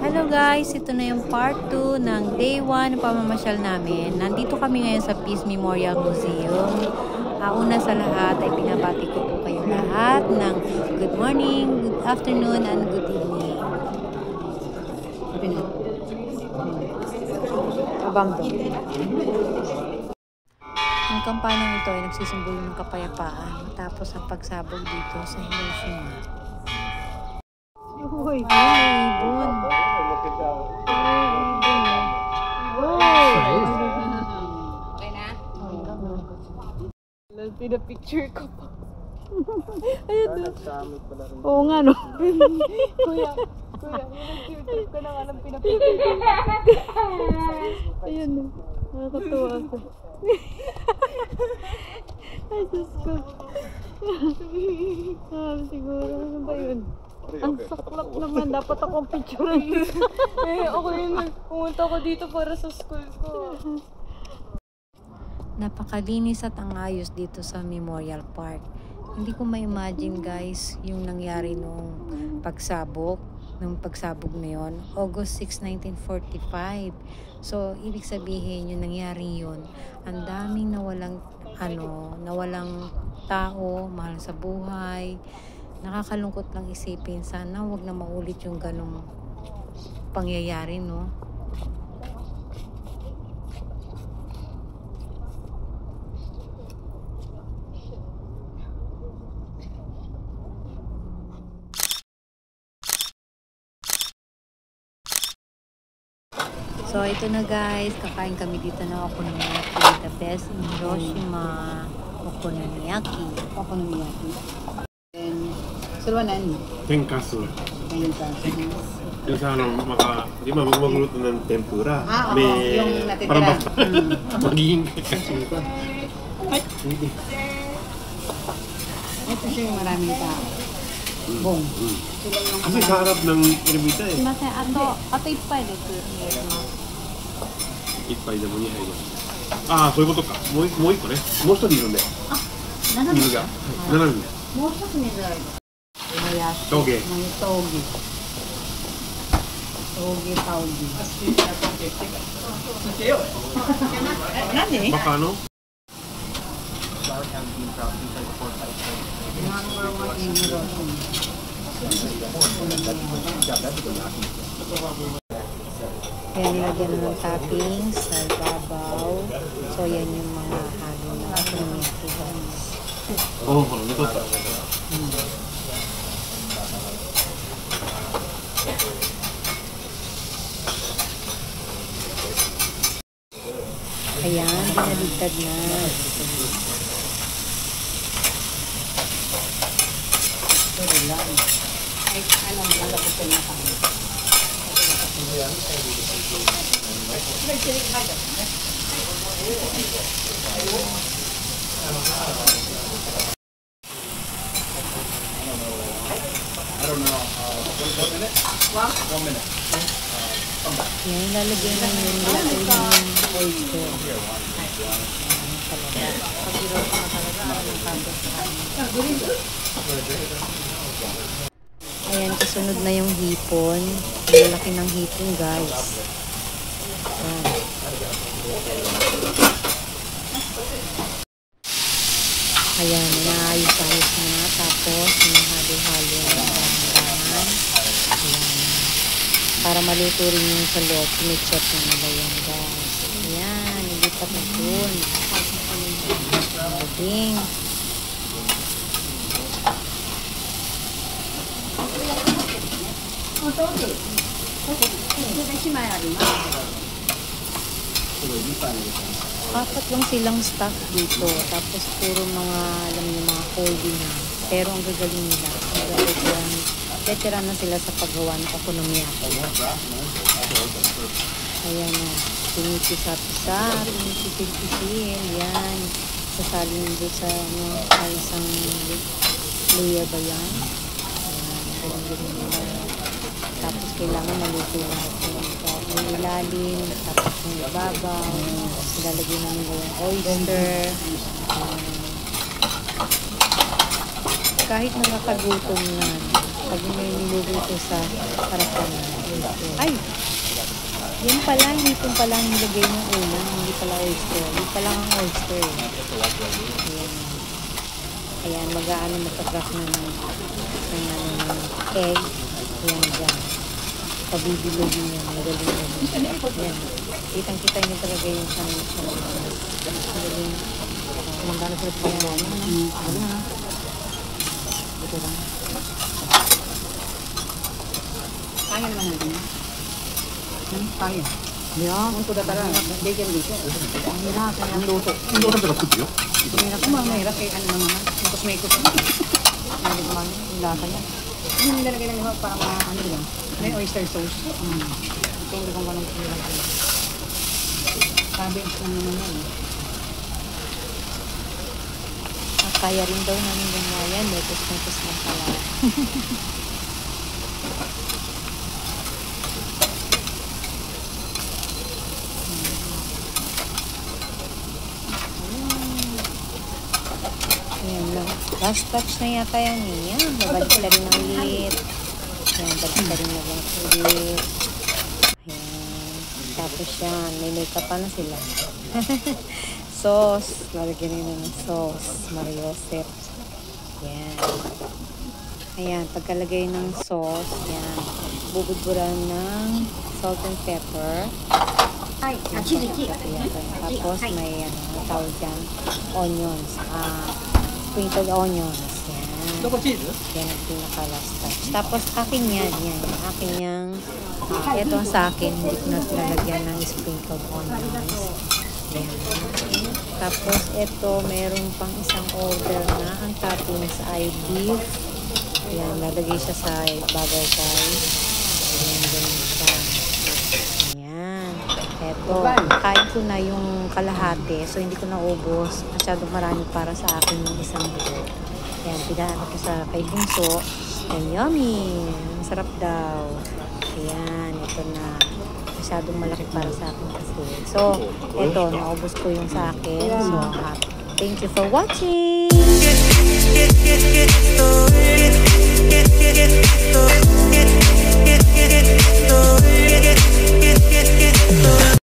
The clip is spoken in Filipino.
Hello guys, ito na yung part 2 ng day 1 ng pamamasyal namin. Nandito kami ngayon sa Peace Memorial Museum. Una sa lahat ay binabati ko po kayong lahat ng good morning, good afternoon, and good evening. Ang kampanang ito ay nagsisimbolo ng kapayapaan matapos ang pagsabog dito sa Hiroshima. Uy, ibon. Okay na? Pinapicture ko pa. Ayun. Oo nga, no? Kuya, nag-YouTube ka na nga ng pinapicture ko. Ayun, no? Nakakatuwa ako. Ay, Diyos ko. Siguro, ano ba yun? Ang saklap naman, dapat akong picturean. Ako yun, pumunta ko dito para sa school ko. Napakalinis at ang ayos dito sa Memorial Park. Hindi ko ma-imagine guys yung nangyari nung pagsabog na yon, August 6, 1945. So, ibig sabihin yung nangyari yun, ang daming nawalang tao, mahal sa buhay. Nakakalungkot lang isipin, sana wag na maulit yung ganong pangyayari, no? So, ito na guys, kakain kami dito ng okonomiyaki, the best in Hiroshima, okonomiyaki. So, nani? Tenkasu. Tenkasu. Yung sa di ba magluto ng tempura? Oo, yung natitira. Parang basta. Magiging Ito siya yung maraming tao. Bong. Kasi sa harap ng ermita eh. Mas ato ippayです。いっぱいでも2杯で。ああ、そういうことか。もう一個ね。もう一人いるんで。水が。7人で。もう一つ水ある。陶芸。陶芸。何？バカのYan, nilagyan ng toppings sa babaw. So, yan yung mga halo ng okonomiyaki guys. Oh,ほら、残った。Ayan, binaligtad na. Yan, lalagyan ng oyster. Ayan, kasunod na yung hipon. Ang laki ng hipon guys. Ayan, naayos-ayos na. Tapos, hinahalo-halo ng dahan-dahan. Ayan. Para maluto rin yung sa loob, sinitsot na nila yan guys. Ayan, nilipat na dun. Ayan. Apat lang silang staff dito. Tapos puro mga, alam niyo, mga holding na. Pero ang gagaling nila. Veteran na sila sa paggawa ng okonomiyaki. Ayan na. Pinipisa-pisa. Pinipisa-pisa. Yan. Sasali nyo sa isang layer ba yan? Ayan. Tapos kailangan maluto lahat yung ilalim. Tapos yung ibabaw. Lalagyan namin yung oyster. Kahit nakakagutom na, Pag may niluluto sa harapan na oyster. Ay! Yun pala, hipon pala ang nilagay ng una. Hindi pala oyster. Hindi pala ang oyster. Ayan. Ayan, magka-crack na ng egg. Ayan dyan. Pabibilogin yan. Magaling. Ayan. Kitang-kita niyo talaga yung sanay. Magaling. Kumandaan sa ito yan. Magaling ha. Ito lang. Kaya naman natin. Kaya. Yeah. Munto na tara. Bacon dito. Ang hirap. Ang luto. 運動させたら食ってよ。 Mahirap kay ano naman. Yung cosmetics. Hindi ko man. Ang lasa niya. Ano yung nilalagay lang yung para mga ano lang. May oyster sauce. Depende kung anong hirap. Sabi lang naman yan. Kaya rin daw namin gumawa yan. Letos lang pala. Ayan lang. Last touch na yata yan eh. Yan. Babalik ka rin ulit. Ayan. Babalik ka rin na lang ulit. Ayan. Tapos yan. May makeup pa na sila. Sauce. Lalagyan rin na ng sauce. Mariosep. Yan. Ayan. Pagkalagay ng sauce. Yan. Bubudburan ng salt and pepper. Ay, Tapos may tawag dyan, onions. Sprinkled onions. Yan. どこチーズ? Yan ang pinaka-last touch. Tapos akin yan. Akin yung, ito sa akin, hindi ko na nilalagyan ng sprinkled onions. Yan. Tapos ito, meron pang isang order na ang toppings ay beef. Yan, lalagay siya sa bagay guys. Yan, ganyan siya. Ayan. Eto, kain ko na yung kalahati. So, hindi ko naubos. Masyadong marami para sa akin yung isang buo. Ayan, pinaan ko sa kay Bunso. And yummy! Masarap daw. Ayan, ito na. Masyadong malaki para sa akin kasi. So, eto, naubos ko yung sa akin. So, thank you for watching!